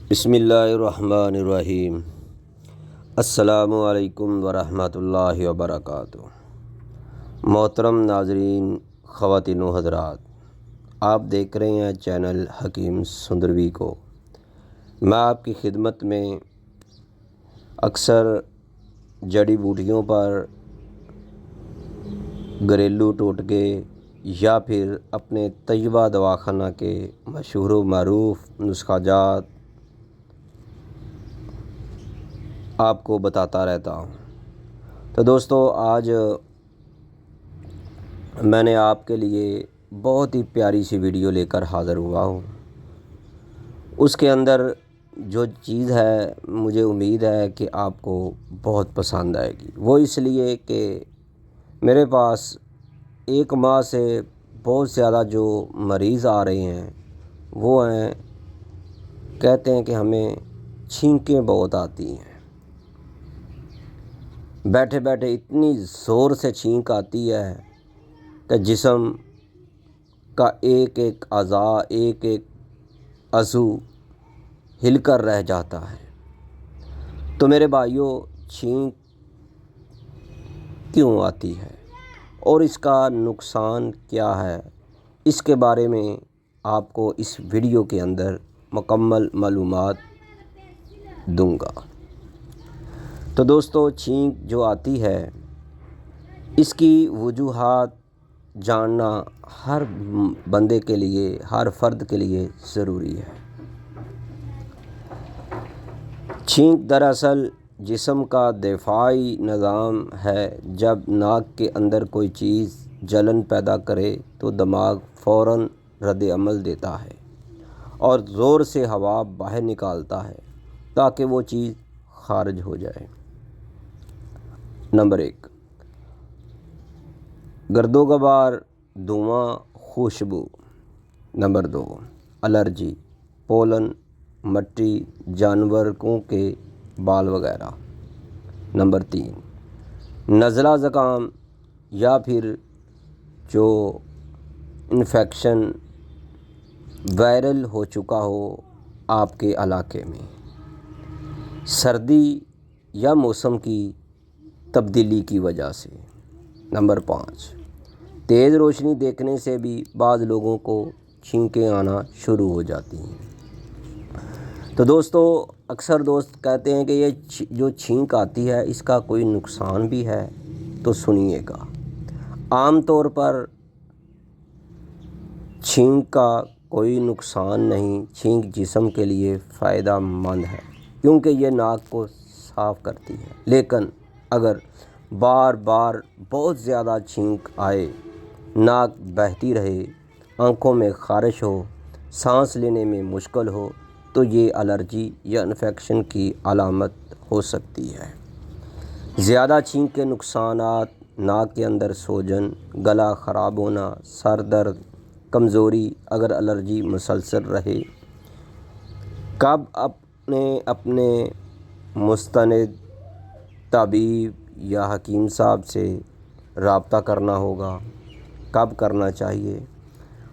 بسم اللہ الرحمن الرحیم۔ السلام علیکم ورحمۃ اللہ وبرکاتہ۔ محترم ناظرین، خواتین و حضرات، آپ دیکھ رہے ہیں چینل حکیم سندروی کو۔ میں آپ کی خدمت میں اکثر جڑی بوٹیوں پر گھریلو ٹوٹکے یا پھر اپنے طیبہ دواخانہ کے مشہور و معروف نسخہ جات آپ کو بتاتا رہتا ہوں۔ تو دوستو، آج میں نے آپ کے لیے بہت ہی پیاری سی ویڈیو لے کر حاضر ہوا ہوں۔ اس کے اندر جو چیز ہے مجھے امید ہے کہ آپ کو بہت پسند آئے گی۔ وہ اس لیے کہ میرے پاس ایک ماہ سے بہت زیادہ جو مریض آ رہے ہیں وہ کہتے ہیں کہ ہمیں چھینکیں بہت آتی ہیں، بیٹھے بیٹھے اتنی زور سے چھینک آتی ہے کہ جسم کا ایک ایک اعضاء، ایک ایک عضو ہل کر رہ جاتا ہے۔ تو میرے بھائیوں، چھینک کیوں آتی ہے اور اس کا نقصان کیا ہے، اس کے بارے میں آپ کو اس ویڈیو کے اندر مکمل معلومات دوں گا۔ تو دوستو، چھینک جو آتی ہے اس کی وجوہات جاننا ہر بندے کے لیے، ہر فرد کے لیے ضروری ہے۔ چھینک دراصل جسم کا دفاعی نظام ہے۔ جب ناک کے اندر کوئی چیز جلن پیدا کرے تو دماغ فوراً رد عمل دیتا ہے اور زور سے ہوا باہر نکالتا ہے تاکہ وہ چیز خارج ہو جائے۔ نمبر 1، گرد و غبار، دھواں، خوشبو۔ نمبر 2، الرجی، پولن، مٹی، جانوروں کے بال وغیرہ۔ نمبر 3، نزلہ زکام یا پھر جو انفیکشن وائرل ہو چکا ہو آپ کے علاقے میں، سردی یا موسم کی تبدیلی کی وجہ سے۔ نمبر 5، تیز روشنی دیکھنے سے بھی بعض لوگوں کو چھینکیں آنا شروع ہو جاتی ہیں۔ تو دوستو، اکثر دوست کہتے ہیں کہ یہ جو چھینک آتی ہے اس کا کوئی نقصان بھی ہے، تو سنیے گا۔ عام طور پر چھینک کا کوئی نقصان نہیں۔ چھینک جسم کے لیے فائدہ مند ہے کیونکہ یہ ناک کو صاف کرتی ہے، لیکن اگر بار بار بہت زیادہ چھینک آئے، ناک بہتی رہے، آنکھوں میں خارش ہو، سانس لینے میں مشکل ہو تو یہ الرجی یا انفیکشن کی علامت ہو سکتی ہے۔ زیادہ چھینک کے نقصانات: ناک کے اندر سوجن، گلا خراب ہونا، سر درد، کمزوری اگر الرجی مسلسل رہے۔ کب اپنے مستند طبیب یا حکیم صاحب سے رابطہ کرنا ہوگا، کب کرنا چاہیے؟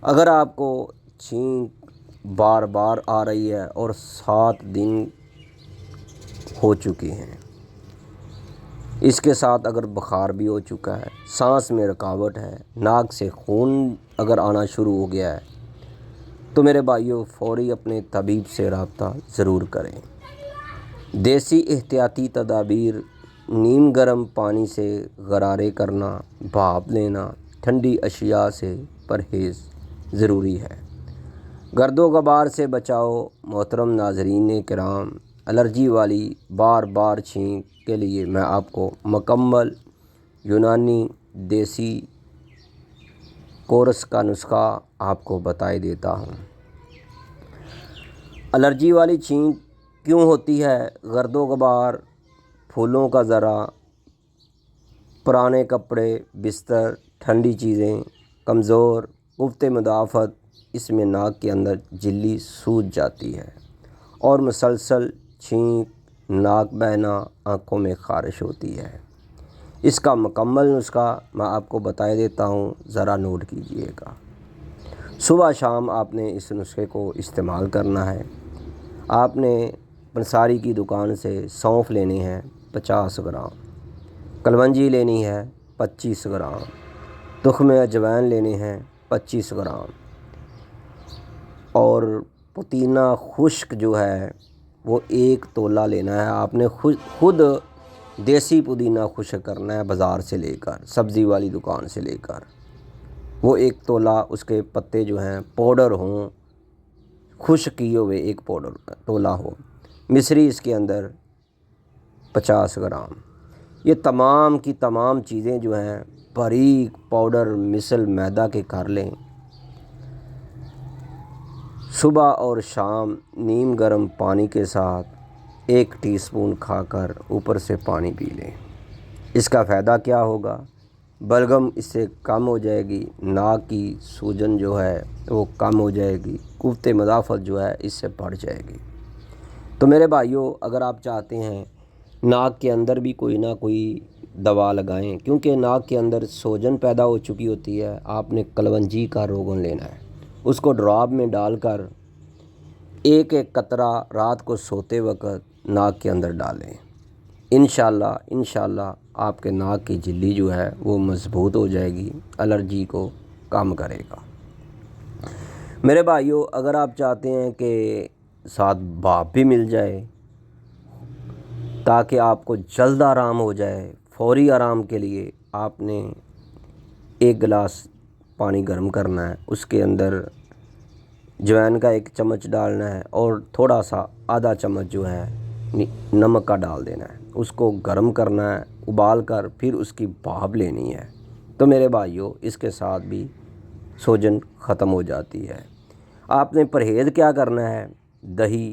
اگر آپ کو چھینک بار بار آ رہی ہے اور 7 دن ہو چکے ہیں، اس کے ساتھ اگر بخار بھی ہو چکا ہے، سانس میں رکاوٹ ہے، ناک سے خون اگر آنا شروع ہو گیا ہے، تو میرے بھائیوں فوری اپنے طبیب سے رابطہ ضرور کریں۔ دیسی احتیاطی تدابیر: نیم گرم پانی سے غرارے کرنا، بھاپ لینا، ٹھنڈی اشیاء سے پرہیز ضروری ہے۔ گرد و غبار سے بچاؤ: محترم ناظرین کرام، الرجی والی بار بار چھینک کے لیے میں آپ کو مکمل یونانی دیسی کورس کا نسخہ آپ کو بتا دیتا ہوں۔ الرجی والی چھینک کیوں ہوتی ہے؟ گرد و غبار، پھولوں کا ذرہ، پرانے کپڑے، بستر، ٹھنڈی چیزیں، کمزور قوت مدافعت، اس میں ناک کے اندر جھلی سوج جاتی ہے اور مسلسل چھینک، ناک بہنا، آنکھوں میں خارش ہوتی ہے۔ اس کا مکمل نسخہ میں آپ کو بتا دیتا ہوں، ذرا نوٹ کیجئے گا۔ صبح شام آپ نے اس نسخے کو استعمال کرنا ہے۔ آپ نے پنساری کی دکان سے سونف لینی ہے 50 گرام، کلونجی لینی ہے 25 گرام، تخم اجوائن لینے ہیں 25 گرام، اور پودینہ خشک جو ہے وہ 1 تولہ لینا ہے۔ آپ نے خود دیسی پودینہ خشک کرنا ہے، بازار سے لے کر، سبزی والی دکان سے لے کر، وہ 1 تولہ اس کے پتے جو ہیں پاؤڈر ہوں، خشک کیے ہوئے 1 پاؤڈر تولہ ہو۔ مصری اس کے اندر 50 گرام۔ یہ تمام کی تمام چیزیں جو ہیں باریک پاؤڈر مثل میدا کے کر لیں۔ صبح اور شام نیم گرم پانی کے ساتھ 1 ٹی اسپون کھا کر اوپر سے پانی پی لیں۔ اس کا فائدہ کیا ہوگا؟ بلغم اس سے کم ہو جائے گی، ناک کی سوجن جو ہے وہ کم ہو جائے گی، قوت مدافعت جو ہے اس سے بڑھ جائے گی۔ تو میرے بھائیوں، اگر آپ چاہتے ہیں ناک کے اندر بھی کوئی نہ کوئی دوا لگائیں، کیونکہ ناک کے اندر سوجن پیدا ہو چکی ہوتی ہے، آپ نے کلونجی کا روغن لینا ہے، اس کو ڈراپ میں ڈال کر 1 قطرہ رات کو سوتے وقت ناک کے اندر ڈالیں۔ انشاءاللہ آپ کے ناک کی جھلی جو ہے وہ مضبوط ہو جائے گی، الرجی کو کم کرے گا۔ میرے بھائیوں، اگر آپ چاہتے ہیں کہ ساتھ بھاپ بھی مل جائے تاکہ آپ کو جلد آرام ہو جائے، فوری آرام کے لیے آپ نے 1 گلاس پانی گرم کرنا ہے، اس کے اندر جوائن کا 1 چمچ ڈالنا ہے اور تھوڑا سا آدھا چمچ جو ہے نمک کا ڈال دینا ہے، اس کو گرم کرنا ہے، ابال کر پھر اس کی بھاپ لینی ہے۔ تو میرے بھائیوں، اس کے ساتھ بھی سوجن ختم ہو جاتی ہے۔ آپ نے پرہیز کیا کرنا ہے؟ دہی،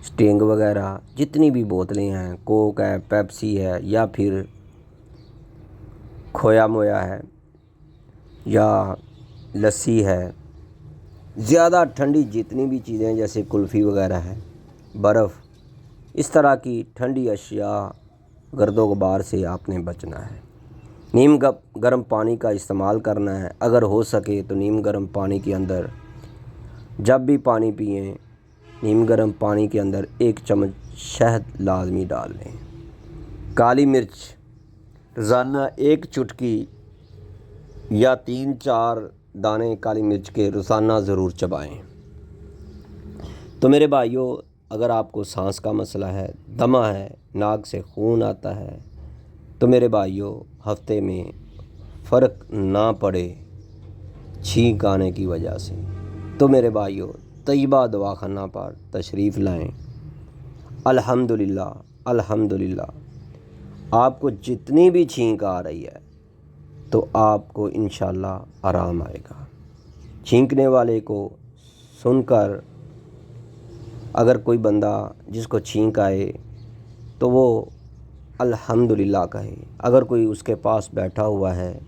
سٹنگ وغیرہ جتنی بھی بوتلیں ہیں، کوک ہے، پیپسی ہے، یا پھر کھویا مویا ہے، یا لسی ہے، زیادہ ٹھنڈی جتنی بھی چیزیں جیسے کلفی وغیرہ ہے، برف، اس طرح کی ٹھنڈی اشیاء، گرد و غبار سے آپ نے بچنا ہے۔ نیم گرم پانی کا استعمال کرنا ہے، اگر ہو سکے تو نیم گرم پانی کے اندر جب بھی پانی پئیں، نیم گرم پانی کے اندر 1 چمچ شہد لازمی ڈال لیں۔ کالی مرچ روزانہ 1 چٹکی یا 3-4 دانے کالی مرچ کے روزانہ ضرور چبائیں۔ تو میرے بھائیوں، اگر آپ کو سانس کا مسئلہ ہے، دمہ ہے، ناک سے خون آتا ہے، تو میرے بھائیوں ہفتے میں فرق نہ پڑے چھینک آنے کی وجہ سے، تو میرے بھائیوں طیبہ دواخانہ پر تشریف لائیں۔ الحمدللہ آپ کو جتنی بھی چھینک آ رہی ہے تو آپ کو انشاءاللہ آرام آئے گا۔ چھینکنے والے کو سن کر اگر کوئی بندہ جس کو چھینک آئے تو وہ الحمدللہ کہے، اگر کوئی اس کے پاس بیٹھا ہوا ہے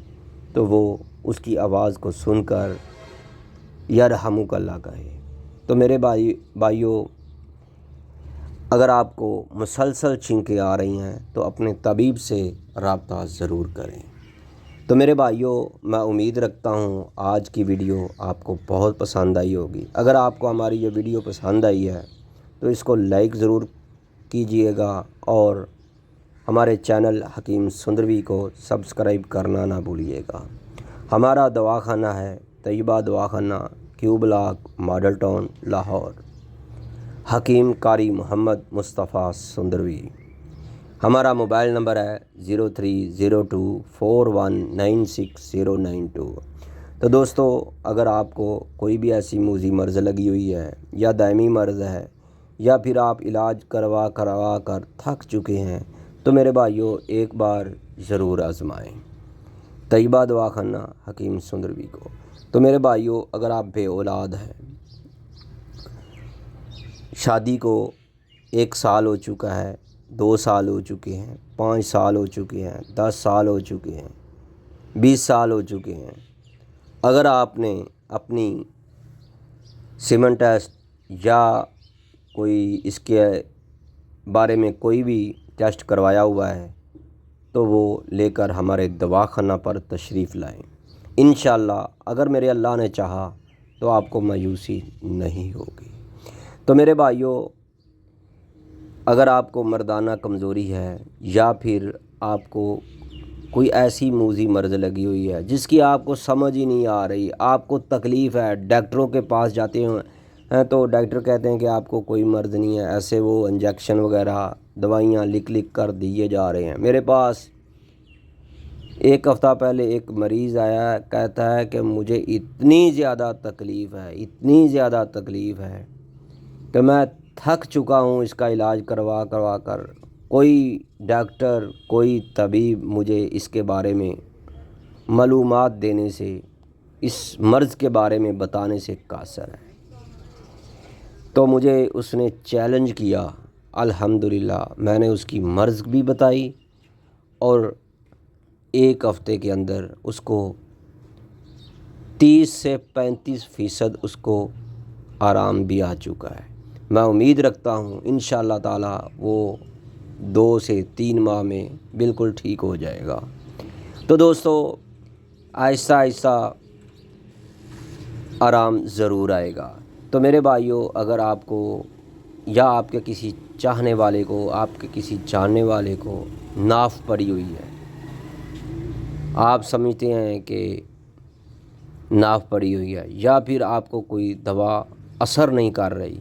تو وہ اس کی آواز کو سن کر یرحمک اللہ کہے۔ تو میرے بھائیوں، اگر آپ کو مسلسل چھینکیں آ رہی ہیں تو اپنے طبیب سے رابطہ ضرور کریں۔ تو میرے بھائیوں، میں امید رکھتا ہوں آج کی ویڈیو آپ کو بہت پسند آئی ہوگی۔ اگر آپ کو ہماری یہ ویڈیو پسند آئی ہے تو اس کو لائک ضرور کیجئے گا اور ہمارے چینل حکیم سندروی کو سبسکرائب کرنا نہ بھولیے گا۔ ہمارا دواخانہ ہے طیبہ دواخانہ، کیو بلاک، ماڈل ٹاؤن، لاہور۔ حکیم قاری محمد مصطفیٰ سندروی۔ ہمارا موبائل نمبر ہے 0302419692۔ تو دوستو، اگر آپ کو کوئی بھی ایسی موذی مرض لگی ہوئی ہے یا دائمی مرض ہے یا پھر آپ علاج کروا کر تھک چکے ہیں تو میرے بھائیوں ایک بار ضرور آزمائیں طیبہ دواخانہ حکیم سندروی کو۔ تو میرے بھائیوں، اگر آپ بے اولاد ہیں، شادی کو 1 سال ہو چکا ہے، 2 سال ہو چکے ہیں، 5 سال ہو چکے ہیں، 10 سال ہو چکے ہیں، 20 سال ہو چکے ہیں، اگر آپ نے اپنی سیمن ٹیسٹ یا کوئی اس کے بارے میں کوئی بھی ٹیسٹ کروایا ہوا ہے تو وہ لے کر ہمارے دواخانہ پر تشریف لائیں۔ انشاءاللہ اگر میرے اللہ نے چاہا تو آپ کو مایوسی نہیں ہوگی۔ تو میرے بھائیوں، اگر آپ کو مردانہ کمزوری ہے یا پھر آپ کو کوئی ایسی موذی مرض لگی ہوئی ہے جس کی آپ کو سمجھ ہی نہیں آ رہی، آپ کو تکلیف ہے، ڈاکٹروں کے پاس جاتے ہیں تو ڈاکٹر کہتے ہیں کہ آپ کو کوئی مرض نہیں ہے، ایسے وہ انجیکشن وغیرہ دوائیاں لکھ کر دیے جا رہے ہیں۔ میرے پاس ایک ہفتہ پہلے ایک مریض آیا، کہتا ہے کہ مجھے اتنی زیادہ تکلیف ہے کہ میں تھک چکا ہوں اس کا علاج کروا کر، کوئی ڈاکٹر، کوئی طبیب مجھے اس کے بارے میں معلومات دینے سے، اس مرض کے بارے میں بتانے سے قاصر ہے۔ تو مجھے اس نے چیلنج کیا، الحمدللہ میں نے اس کی مرض بھی بتائی اور ایک ہفتے کے اندر اس کو 30 سے 35% اس کو آرام بھی آ چکا ہے۔ میں امید رکھتا ہوں انشاءاللہ تعالی وہ 2 سے 3 ماہ میں بالکل ٹھیک ہو جائے گا۔ تو دوستو، آہستہ آہستہ آرام ضرور آئے گا۔ تو میرے بھائیوں، اگر آپ کو یا آپ کے کسی چاہنے والے کو، آپ کے کسی جاننے والے کو ناف پڑی ہوئی ہے، آپ سمجھتے ہیں کہ ناف پڑی ہوئی ہے یا پھر آپ کو کوئی دوا اثر نہیں کر رہی،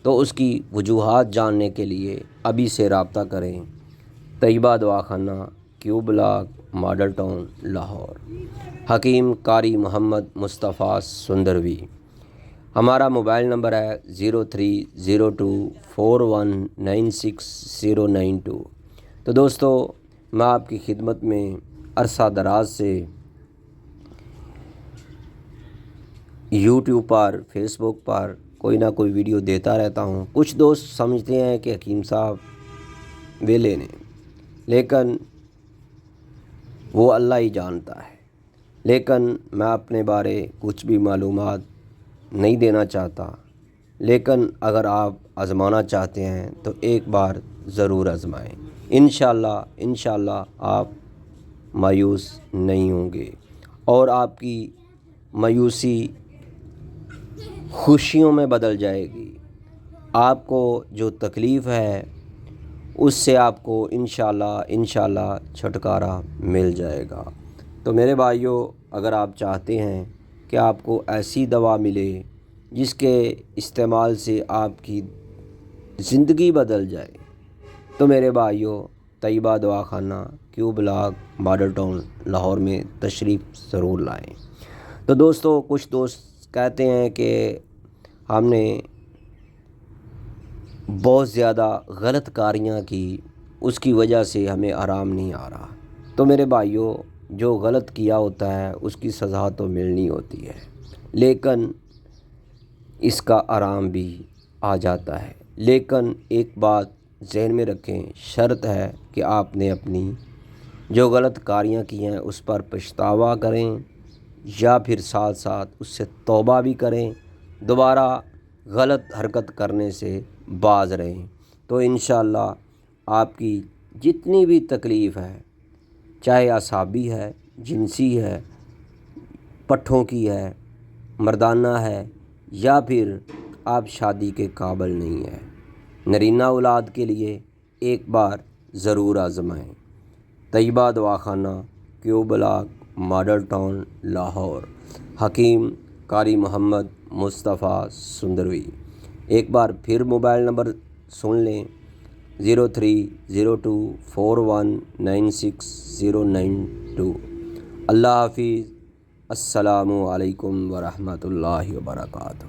تو اس کی وجوہات جاننے کے لیے ابھی سے رابطہ کریں۔ طیبہ دواخانہ، کیو بلاک، ماڈل ٹاؤن، لاہور۔ حکیم قاری محمد مصطفیٰ سندروی۔ ہمارا موبائل نمبر ہے 0302419692۔ تو دوستو، میں آپ کی خدمت میں عرصہ دراز سے یوٹیوب پر، فیس بک پر کوئی نہ کوئی ویڈیو دیتا رہتا ہوں۔ کچھ دوست سمجھتے ہیں کہ حکیم صاحب ویلے نے، لیکن وہ اللہ ہی جانتا ہے۔ لیکن میں اپنے بارے کچھ بھی معلومات نہیں دینا چاہتا، لیکن اگر آپ آزمانا چاہتے ہیں تو ایک بار ضرور آزمائیں۔ انشاءاللہ آپ مایوس نہیں ہوں گے اور آپ کی مایوسی خوشیوں میں بدل جائے گی۔ آپ کو جو تکلیف ہے اس سے آپ کو انشاءاللہ چھٹکارا مل جائے گا۔ تو میرے بھائیوں، اگر آپ چاہتے ہیں کہ آپ کو ایسی دوا ملے جس کے استعمال سے آپ کی زندگی بدل جائے، تو میرے بھائیوں، طیبہ دواخانہ، کیو بلاک، ماڈل ٹاؤن، لاہور میں تشریف ضرور لائیں۔ تو دوستو، کچھ دوست کہتے ہیں کہ ہم نے بہت زیادہ غلط کاریاں کی، اس کی وجہ سے ہمیں آرام نہیں آ رہا۔ تو میرے بھائیوں، جو غلط کیا ہوتا ہے اس کی سزا تو ملنی ہوتی ہے، لیکن اس کا آرام بھی آ جاتا ہے۔ لیکن ایک بات ذہن میں رکھیں، شرط ہے کہ آپ نے اپنی جو غلط کاریاں کی ہیں اس پر پچھتاوا کریں یا پھر ساتھ ساتھ اس سے توبہ بھی کریں، دوبارہ غلط حرکت کرنے سے باز رہیں۔ تو انشاءاللہ آپ کی جتنی بھی تکلیف ہے، چاہے اعصابی ہے، جنسی ہے، پٹھوں کی ہے، مردانہ ہے، یا پھر آپ شادی کے قابل نہیں ہیں، نرینہ اولاد کے لیے ایک بار ضرور آزمائیں۔ طیبہ دواخانہ، کیو بلاک، ماڈل ٹاؤن، لاہور۔ حکیم قاری محمد مصطفیٰ سندروی۔ ایک بار پھر موبائل نمبر سن لیں، 0302419692۔ اللہ حافظ۔ السلام علیکم ورحمۃ اللہ وبرکاتہ۔